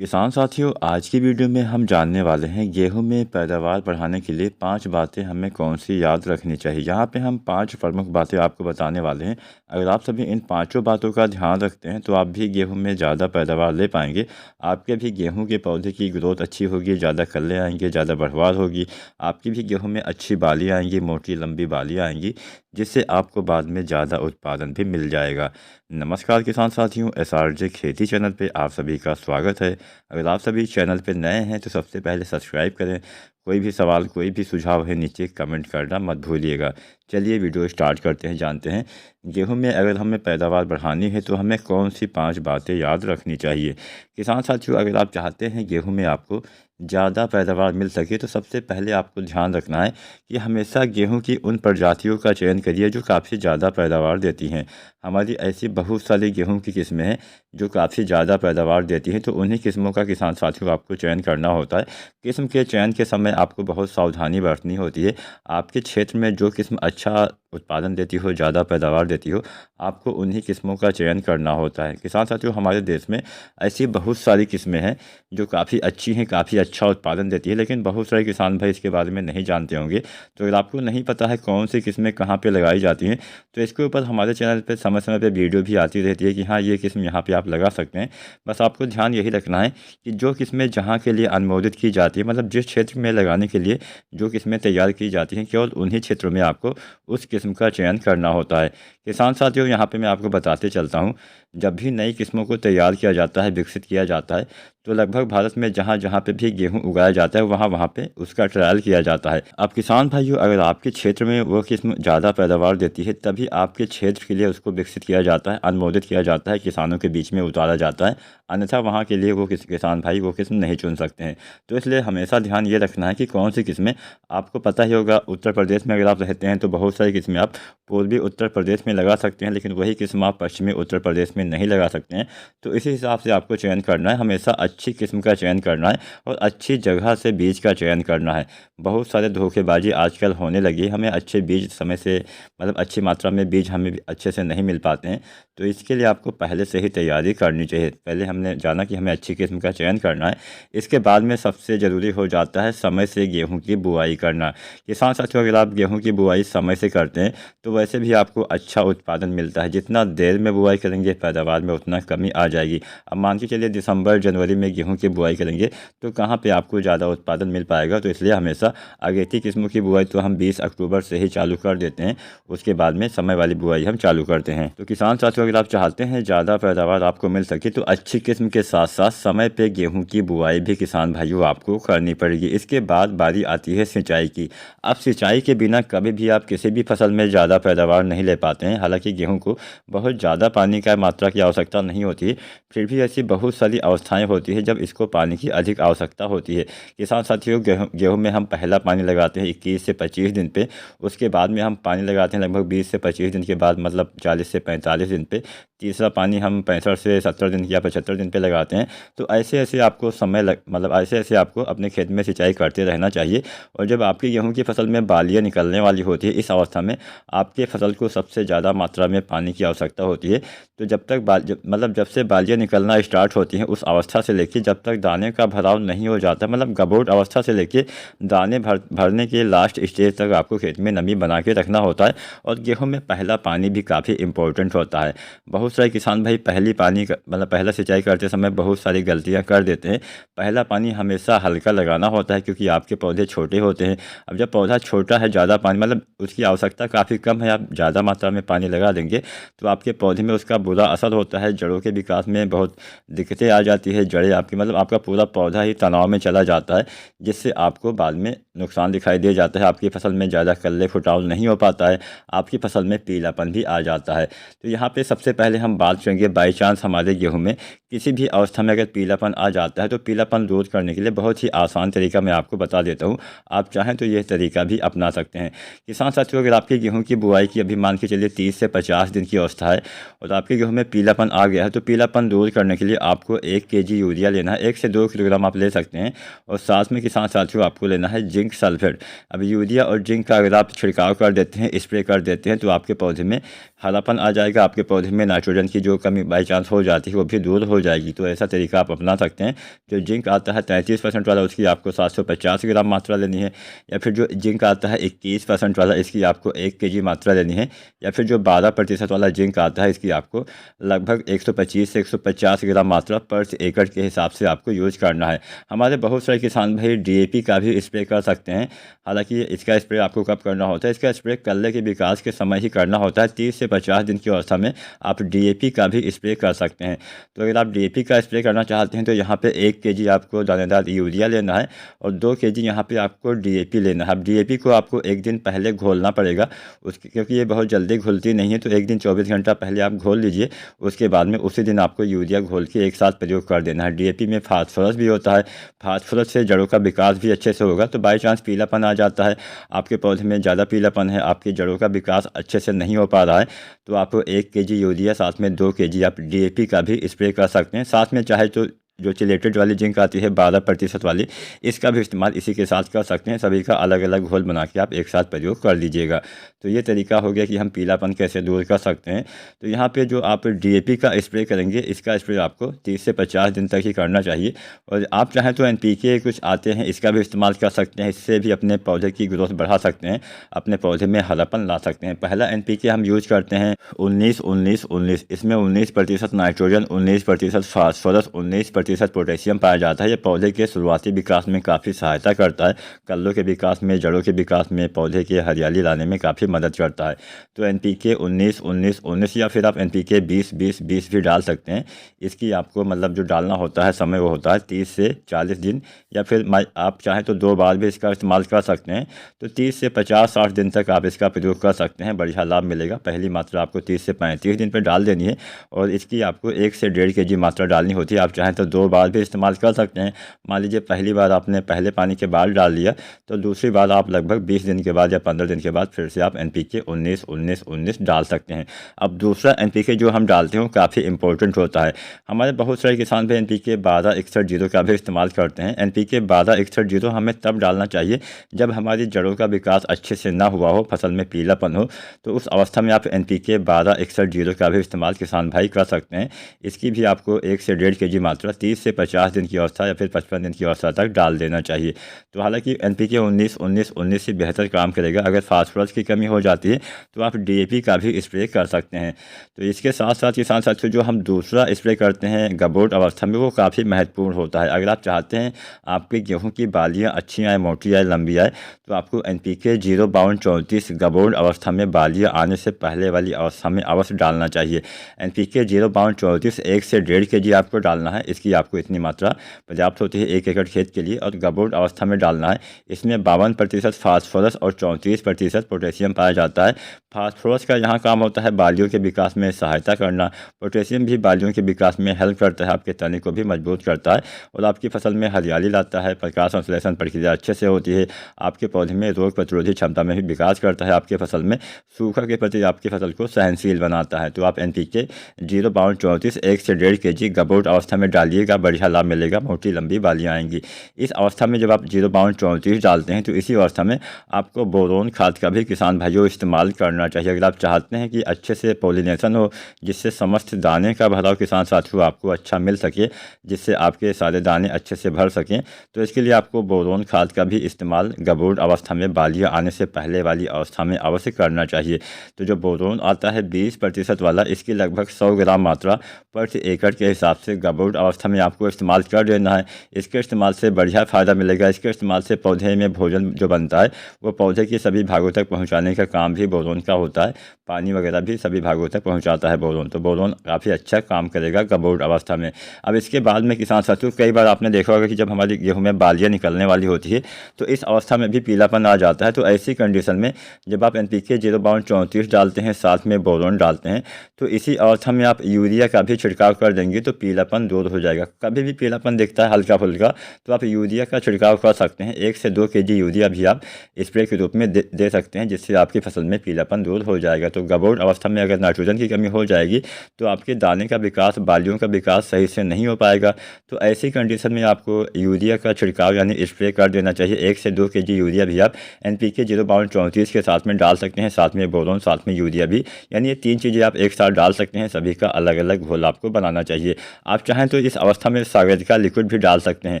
किसान साथियों, आज की वीडियो में हम जानने वाले हैं गेहूं में पैदावार बढ़ाने के लिए 5 बातें हमें कौन सी याद रखनी चाहिए। यहाँ पे हम 5 प्रमुख बातें आपको बताने वाले हैं। अगर आप सभी इन पांचों बातों का ध्यान रखते हैं तो आप भी गेहूं में ज़्यादा पैदावार ले पाएंगे। आपके भी गेहूं के पौधे की ग्रोथ अच्छी होगी, ज़्यादा कल्ले आएंगे, ज़्यादा बढ़वार होगी। आपकी भी गेहूँ में अच्छी बाली आएंगी, मोटी लंबी बाली आएंगी, जिससे आपको बाद में ज़्यादा उत्पादन भी मिल जाएगा। नमस्कार किसान साथियों, SRJ खेती चैनल पे आप सभी का स्वागत है। अगर आप सभी चैनल पे नए हैं तो सबसे पहले सब्सक्राइब करें। कोई भी सवाल, कोई भी सुझाव है, नीचे कमेंट करना मत भूलिएगा। चलिए वीडियो स्टार्ट करते हैं, जानते हैं गेहूं में अगर हमें पैदावार बढ़ानी है तो हमें कौन सी 5 बातें याद रखनी चाहिए। किसान साथियों, अगर आप चाहते हैं गेहूं में आपको ज़्यादा पैदावार मिल सके तो सबसे पहले आपको ध्यान रखना है कि हमेशा गेहूं की उन प्रजातियों का चयन करिए जो काफ़ी ज़्यादा पैदावार देती हैं। हमारी ऐसी बहुत सारी गेहूं की किस्में हैं जो काफ़ी ज़्यादा पैदावार देती हैं, तो उन्हीं किस्मों का किसान साथियों आपको चयन करना होता है। किस्म के चयन के समय आपको बहुत सावधानी बरतनी होती है। आपके क्षेत्र में जो किस्म अच्छा उत्पादन देती हो, ज़्यादा पैदावार देती हो, आपको उन्हीं किस्मों का चयन करना होता है। किसान साथियों, हमारे देश में ऐसी बहुत सारी किस्में हैं जो काफ़ी अच्छी हैं, काफ़ी अच्छा उत्पादन देती है, लेकिन बहुत सारे किसान भाई इसके बारे में नहीं जानते होंगे। तो अगर आपको नहीं पता है कौन सी किस्में कहाँ पे लगाई जाती हैं, तो इसके ऊपर हमारे चैनल पे समय समय पे वीडियो भी आती रहती है कि हाँ, ये किस्म यहाँ पे आप लगा सकते हैं। बस आपको ध्यान यही रखना है कि जो किस्में जहाँ के लिए अनुमोदित की जाती है, मतलब जिस क्षेत्र में लगाने के लिए जो किस्में तैयार की जाती हैं, केवल उन्हीं क्षेत्रों में आपको उस किस्म का चयन करना होता है। किसान साथियों, यहाँ पे मैं आपको बताते चलता हूँ, जब भी नई किस्मों को तैयार किया जाता है, विकसित किया जाता है, तो लगभग भारत में जहाँ जहाँ पे भी गेहूं उगाया जाता है वहाँ पे उसका ट्रायल किया जाता है। अब किसान भाइयों, अगर आपके क्षेत्र में वो किस्म ज़्यादा पैदावार देती है तभी आपके क्षेत्र के लिए उसको विकसित किया जाता है, अनुमोदित किया जाता है, किसानों के बीच में उतारा जाता है। अन्यथा वहाँ के लिए वो किसान भाई वो किस्म नहीं चुन सकते हैं। तो इसलिए हमेशा ध्यान ये रखना है कि कौन सी किस्में, आपको पता ही होगा उत्तर प्रदेश में अगर आप रहते हैं तो बहुत सारी किस्में आप पूर्वी उत्तर प्रदेश में लगा सकते हैं, लेकिन वही किस्म आप पश्चिमी उत्तर प्रदेश में नहीं लगा सकते हैं। तो इसी हिसाब से आपको चयन करना है, हमेशा अच्छी किस्म का चयन करना है और अच्छी जगह से बीज का चयन करना है। बहुत सारे धोखेबाजी आजकल होने लगी, हमें अच्छे बीज समय से, मतलब अच्छी मात्रा में बीज हमें अच्छे से नहीं मिल पाते हैं। तो इसके लिए आपको पहले से ही तैयारी करनी चाहिए। पहले हमने जाना कि हमें अच्छी किस्म का चयन करना है। इसके बाद में सबसे ज़रूरी हो जाता है समय से गेहूँ की बुआई करना। किसान साथियों, अगर आप गेहूँ की बुआई समय से करते हैं तो वैसे भी आपको अच्छा उत्पादन मिलता है। जितना देर में बुआई करेंगे पैदावार में उतना कमी आ जाएगी। अब मान के चलिए दिसंबर जनवरी में गेहूं की बुआई करेंगे तो कहाँ पे आपको ज़्यादा उत्पादन मिल पाएगा। तो इसलिए हमेशा अगेती किस्मों की बुआई तो हम 20 अक्टूबर से ही चालू कर देते हैं, उसके बाद में समय वाली बुआई हम चालू करते हैं। तो किसान साथियों, अगर आप चाहते हैं ज़्यादा पैदावार आपको मिल सके तो अच्छी किस्म के साथ साथ समय पर गेहूँ की बुआई भी किसान भाइयों आपको करनी पड़ेगी। इसके बाद बारी आती है सिंचाई की। अब सिंचाई के बिना कभी भी आप किसी भी फसल में ज़्यादा पैदावार नहीं ले पाते हैं। हालांकि गेहूं को बहुत ज़्यादा पानी का मात्रा की आवश्यकता नहीं होती है, फिर भी ऐसी बहुत सारी अवस्थाएं होती है जब इसको पानी की अधिक आवश्यकता होती है। किसान साथियों, गेहूं में हम पहला पानी लगाते हैं 21 से 25 दिन पे, उसके बाद में हम पानी लगाते हैं लगभग 20 से 25 दिन के बाद, मतलब 40 से 45 दिन पे। तीसरा पानी हम 65 से 70 दिन या 75 दिन पे लगाते हैं। तो ऐसे ऐसे आपको मतलब ऐसे ऐसे आपको अपने खेत में सिंचाई करते रहना चाहिए। और जब आपकी गेहूं की फसल में बालियाँ निकलने वाली होती है, इस अवस्था में आपके फसल को सबसे ज़्यादा मात्रा में पानी की आवश्यकता होती है। तो जब तक जब से बालियाँ निकलना स्टार्ट होती हैं उस अवस्था से लेकर जब तक दाने का भराव नहीं हो जाता, मतलब गबोट अवस्था से लेकर दाने भरने के लास्ट स्टेज तक आपको खेत में नमी बना के रखना होता है। और गेहूं में पहला पानी भी काफ़ी इंपॉर्टेंट होता है। बहुत सारे किसान भाई पहला सिंचाई करते समय बहुत सारी गलतियाँ कर देते हैं। पहला पानी हमेशा हल्का लगाना होता है क्योंकि आपके पौधे छोटे होते हैं। अब जब पौधा छोटा है, ज़्यादा पानी मतलब उसकी आवश्यकता काफ़ी कम है, आप ज़्यादा मात्रा में पानी लगा देंगे तो आपके पौधे में उसका बुरा असर होता है। जड़ों के विकास में बहुत दिक्कतें आ जाती है। जड़ें आपकी, मतलब आपका पूरा पौधा ही तनाव में चला जाता है, जिससे आपको बाद में नुकसान दिखाई दे जाता है। आपकी फसल में ज़्यादा कल्ले फुटाव नहीं हो पाता है, आपकी फसल में पीलापन भी आ जाता है। तो यहाँ पे सबसे पहले हम बात करेंगे, बाई चांस हमारे गेहूँ में किसी भी अवस्था में अगर पीलापन आ जाता है तो पीलापन दूर करने के लिए बहुत ही आसान तरीका मैं आपको बता देता हूँ। आप चाहें तो यह तरीका भी अपना सकते हैं। किसान साथियों, अगर आपकी गेहूं की बुआई की अभी मान के चलिए 30 से 50 दिन की अवस्था है और आपके गेहूं में पीलापन आ गया है, तो पीलापन दूर करने के लिए आपको 1 kg यूरिया लेना है। 1 से 2 किलोग्राम आप ले सकते हैं। और साथ में किसान साथियों आपको लेना है जिंक सल्फेट। अब यूरिया और जिंक का अगर आप छिड़काव कर देते हैं, स्प्रे कर देते हैं, तो आपके पौधे में हरापन आ जाएगा, आपके पौधे में नाइट्रोजन की जो कमी बाई चांस हो जाती है वो भी दूर हो जाएगी। तो ऐसा तरीका आप अपना सकते हैं। जो जिंक आता है 33% वाला, उसकी आपको 750 ग्राम मात्रा लेनी है। या फिर जो जिंक आता है 21% वाला, इसकी आपको 1 kg मात्रा लेनी है। या फिर जो 12% वाला जिंक आता है, इसकी आपको लगभग 125 से 150 ग्राम मात्रा पर एकड़ के हिसाब से आपको यूज करना है। हमारे बहुत सारे किसान भाई DAP का भी स्प्रे कर सकते हैं। हालांकि इसका स्प्रे आपको कब करना होता है, इसका स्प्रे कल्ले के विकास के समय ही करना होता है। 30 से 50 दिन की अवस्था में आप DAP का भी स्प्रे कर सकते हैं। तो अगर आप DAP का स्प्रे करना चाहते हैं तो यहाँ पे 1 kg आपको दानेदार यूरिया लेना है और 2 kg यहाँ पे आपको DAP लेना है। अब DAP को आपको एक दिन पहले घोलना पड़ेगा, उसकी क्योंकि ये बहुत जल्दी घुलती नहीं है। तो एक दिन 24 घंटा पहले आप घोल लीजिए, उसके बाद में उसी दिन आपको यूरिया घोल के एक साथ प्रयोग कर देना है। DAP में फास्फोरस भी होता है, फास्फोरस से जड़ों का विकास भी अच्छे से होगा। तो बाई चांस पीलापन आ जाता है, आपके पौधे में ज़्यादा पीलापन है, आपकी जड़ों का विकास अच्छे से नहीं हो पा रहा है, तो आप 1 kg यूरिया साथ में 2 kg आप DAP का भी स्प्रे कर सकते हैं। साथ में चाहे तो जो चिलेटेड वाली जिंक आती है 12% वाली, इसका भी इस्तेमाल इसी के साथ कर सकते हैं। सभी का अलग अलग घोल बना के आप एक साथ प्रयोग कर लीजिएगा। तो ये तरीका हो गया कि हम पीलापन कैसे दूर कर सकते हैं। तो यहाँ पे जो आप DAP का स्प्रे करेंगे, इसका स्प्रे आपको 30 से 50 दिन तक ही करना चाहिए। और आप चाहें तो NPK कुछ आते हैं, इसका भी इस्तेमाल कर सकते हैं। इससे भी अपने पौधे की ग्रोथ बढ़ा सकते हैं, अपने पौधे में हरापन ला सकते हैं। पहला NPK हम यूज करते हैं 19-19-19। इसमें 19% नाइट्रोजन, 19% फास्फोरस, 19% पोटेशियम पाया जाता है। ये पौधे के शुरुआती विकास में काफ़ी सहायता करता है, कल्लों के विकास में, जड़ों के विकास में, पौधे की हरियाली लाने में काफ़ी मदद करता है। तो NPK 19-19-19 या फिर आप NPK 20-20-20 भी डाल सकते हैं। इसकी आपको मतलब जो डालना होता है समय वो होता है 30 से 40 दिन, या फिर आप चाहें तो 2 बार भी इसका इस्तेमाल कर सकते हैं। तो 30 से 50-60 दिन तक आप इसका प्रयोग कर सकते हैं, बढ़िया लाभ मिलेगा। पहली मात्रा आपको 30 से 35 दिन पर डाल देनी है और इसकी आपको 1 से 1.5 kg मात्रा डालनी होती है। आप चाहें तो 2 बार भी इस्तेमाल कर सकते हैं। मान लीजिए पहली बार आपने पहले पानी के बाद डाल दिया, तो दूसरी बार आप लगभग 20 दिन के बाद या 15 दिन के बाद फिर से आप NPK 19-19-19 डाल सकते हैं। अब दूसरा NPK जो हम डालते हैं वो काफ़ी इंपॉर्टेंट होता है। हमारे बहुत सारे किसान भी NPK 12-61-0 का भी इस्तेमाल करते हैं। NPK 12-61-0 हमें तब डालना चाहिए जब हमारी जड़ों का विकास अच्छे से ना हुआ हो, फसल में पीलापन हो। तो उस अवस्था में आप NPK 12-61-0 का भी इस्तेमाल किसान भाई कर सकते हैं। इसकी भी आपको 1 से 1.5 kg मात्रा 30 से 50 दिन की अवस्था या फिर 55 दिन की अवस्था तक डाल देना चाहिए। तो हालांकि NPK 19-19-19 से बेहतर काम करेगा। अगर फास्फोरस की कमी हो जाती है तो आप DAP का भी स्प्रे कर सकते हैं। तो इसके साथ साथ किसान साथियों, जो हम दूसरा स्प्रे करते हैं गबोट अवस्था में, वो काफ़ी महत्वपूर्ण होता है। अगर आप चाहते हैं आपके गेहूँ की बालियाँ अच्छी आए, मोटी आए, लंबी आए, तो आपको NPK 0-32-34 गबोट अवस्था में बालियाँ आने से पहले वाली अवस्था में अवश्य डालना चाहिए। NPK 0-32 1 से 1.5 kg आपको डालना है। इसकी आपको इतनी मात्रा पर्याप्त होती है 1 एकड़ खेत के लिए। और गबोट अवस्था में डालना है। इसमें 52% फास्फोरस और 34% पोटेशियम पाया जाता है। फास्फोरस का यहाँ काम होता है बालियों के विकास में सहायता करना। पोटेशियम भी बालियों के विकास में हेल्प करता है, आपके तने को भी मजबूत करता है और आपकी फसल में हरियाली लाता है। प्रकाश संश्लेषण प्रक्रिया अच्छे से होती है। आपके पौधे में रोग प्रतिरोधी क्षमता में भी विकास करता है। आपके फसल में सूखा के प्रति आपकी फसल को सहनशील बनाता है। तो आप NPK 0-32 1 से 1.5 kg गबोट अवस्था में डालिएगा, बढ़िया लाभ मिलेगा, मोटी लंबी बालियाँ आएंगी। इस अवस्था में जब आप 0-32 डालते हैं तो इसी अवस्था में आपको बोरोन खाद का भी किसान भाइयों इस्तेमाल करना चाहिए। अगर आप चाहते हैं कि अच्छे से पॉलिनेशन हो, जिससे समस्त दाने का भराव किसान साथियों आपको अच्छा मिल सके, जिससे आपके सारे दाने अच्छे से भर सकें, तो इसके लिए आपको बोरोन खाद का भी इस्तेमाल गबोट अवस्था में बालियाँ आने से पहले वाली अवस्था में अवश्य करना चाहिए। तो जो बोरोन आता है 20% वाला, इसकी लगभग 100 ग्राम मात्रा प्रति एकड़ के हिसाब से गबोट अवस्था में आपको इस्तेमाल कर देना है। इसके इस्तेमाल से बढ़िया फ़ायदा मिलेगा। इसके इस्तेमाल से पौधे में भोजन जो बनता है वो पौधे के सभी भागों तक पहुंचाने का काम भी बोरोन का होता है। पानी वगैरह भी सभी भागों तक पहुंचाता है बोरोन। तो बोरोन काफ़ी अच्छा काम करेगा गबोट अवस्था में। अब इसके बाद में किसान साथियों, कई बार आपने देखा होगा कि जब हमारी गेहूँ में बालियाँ निकलने वाली होती है तो इस अवस्था में भी पीलापन आ जाता है। तो ऐसी कंडीशन में जब आप NPK 0-32 डालते हैं, साथ में बोरोन डालते हैं, तो इसी अवस्था में आप यूरिया का भी छिड़काव कर देंगे तो पीलापन दूर हो जाएगा। जाएगा। कभी भी पीलापन दिखता है हल्का फुल्का तो आप यूरिया का छिड़काव कर सकते हैं। 1 से 2 kg यूरिया भी आप स्प्रे के रूप में दे सकते हैं, जिससे आपकी फसल में पीलापन दूर हो जाएगा। तो गबोट अवस्था में अगर नाइट्रोजन की कमी हो जाएगी तो आपके दाने का विकास, बालियों का विकास सही से नहीं हो पाएगा। तो ऐसी कंडीशन में आपको यूरिया का छिड़काव यानी स्प्रे कर देना चाहिए। 1 से 2 kg यूरिया भी आप NPK 0/34 के साथ में डाल सकते हैं, साथ में बोरोन, साथ में यूरिया भी, यानी ये 3 चीज़ें आप एक साथ डाल सकते हैं। सभी का अलग अलग घोल आपको बनाना चाहिए। आप चाहें तो इस अवस्था में सागर का लिक्विड भी डाल सकते हैं।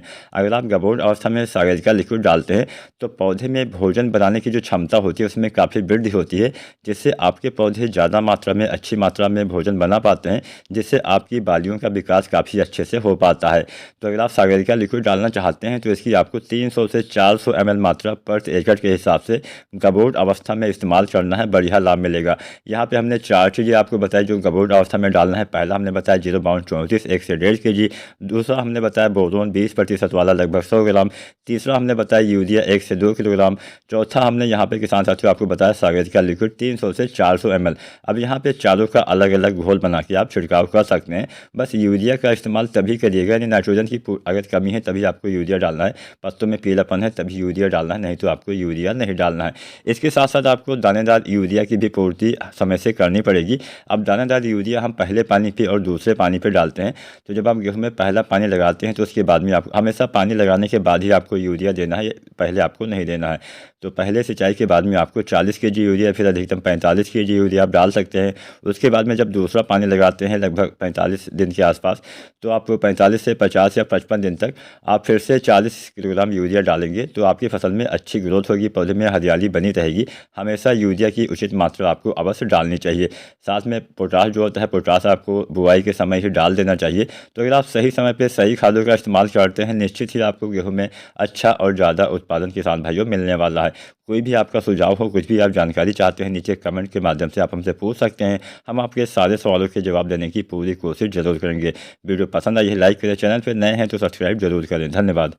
अगर आप गबोट अवस्था में सागर का लिक्विड डालते हैं तो पौधे में भोजन बनाने की जो क्षमता होती है उसमें काफ़ी वृद्धि होती है, जिससे आपके पौधे ज़्यादा मात्रा में, अच्छी मात्रा में भोजन बना पाते हैं, जिससे आपकी बालियों का विकास काफ़ी अच्छे से हो पाता है। तो अगर आप सागर का लिक्विड डालना चाहते हैं तो इसकी आपको 300 से 400 ml मात्रा प्रति एकड़ के हिसाब से गबोट अवस्था में इस्तेमाल करना है, बढ़िया लाभ मिलेगा। यहाँ पे हमने 4 चीज़ें आपको बताई जो गबोट अवस्था में डालना है। पहला हमने बताया 0/34 1 से 1.5 kg, दूसरा हमने बताया बोरोन 20% वाला लगभग 100 ग्राम, तीसरा हमने बताया यूरिया 1 से 2 किलोग्राम, चौथा हमने यहाँ पे किसान साथियों आपको बताया सागर का लिक्विड 300 से 400 ml। अब यहाँ पे चारों का अलग अलग घोल बना के आप छिड़काव कर सकते हैं। बस यूरिया का इस्तेमाल तभी करिएगा, यानी नाइट्रोजन की अगर कमी है तभी आपको यूरिया डालना है, पत्तों में पीलापन है तभी यूरिया डालना है, नहीं तो आपको यूरिया नहीं डालना है। इसके साथ साथ आपको दानेदार यूरिया की भी पूर्ति समय से करनी पड़ेगी। अब दानेदार यूरिया हम पहले पानी पे और दूसरे पानी पे डालते हैं। तो जब आप गेहूँ में पहला पानी लगाते हैं तो उसके बाद में आप हमेशा पानी लगाने के बाद ही आपको यूरिया देना है, पहले आपको नहीं देना है। तो पहले सिंचाई के बाद में आपको 40 kg यूरिया, फिर अधिकतम 45 kg यूरिया आप डाल सकते हैं। उसके बाद में जब दूसरा पानी लगाते हैं लगभग 45 दिन के आसपास, तो आप 45 से 50 या 55 दिन तक आप फिर से 40 किलोग्राम यूरिया डालेंगे तो आपकी फसल में अच्छी ग्रोथ होगी, पौधे में हरियाली बनी रहेगी। हमेशा यूरिया की उचित मात्रा आपको अवश्य डालनी चाहिए। साथ में पोटाश जो होता है, पोटाश आपको बुआई के समय ही डाल देना चाहिए। तो अगर आप सही समय पर सही खादों का इस्तेमाल करते हैं, निश्चित ही आपको गेहूँ में अच्छा और ज़्यादा उत्पादन किसान भाइयों मिलने वाला है। कोई भी आपका सुझाव हो, कुछ भी आप जानकारी चाहते हैं, नीचे कमेंट के माध्यम से आप हमसे पूछ सकते हैं। हम आपके सारे सवालों के जवाब देने की पूरी कोशिश जरूर करेंगे। वीडियो पसंद आई है लाइक करें, चैनल पर नए हैं तो सब्सक्राइब जरूर करें। धन्यवाद।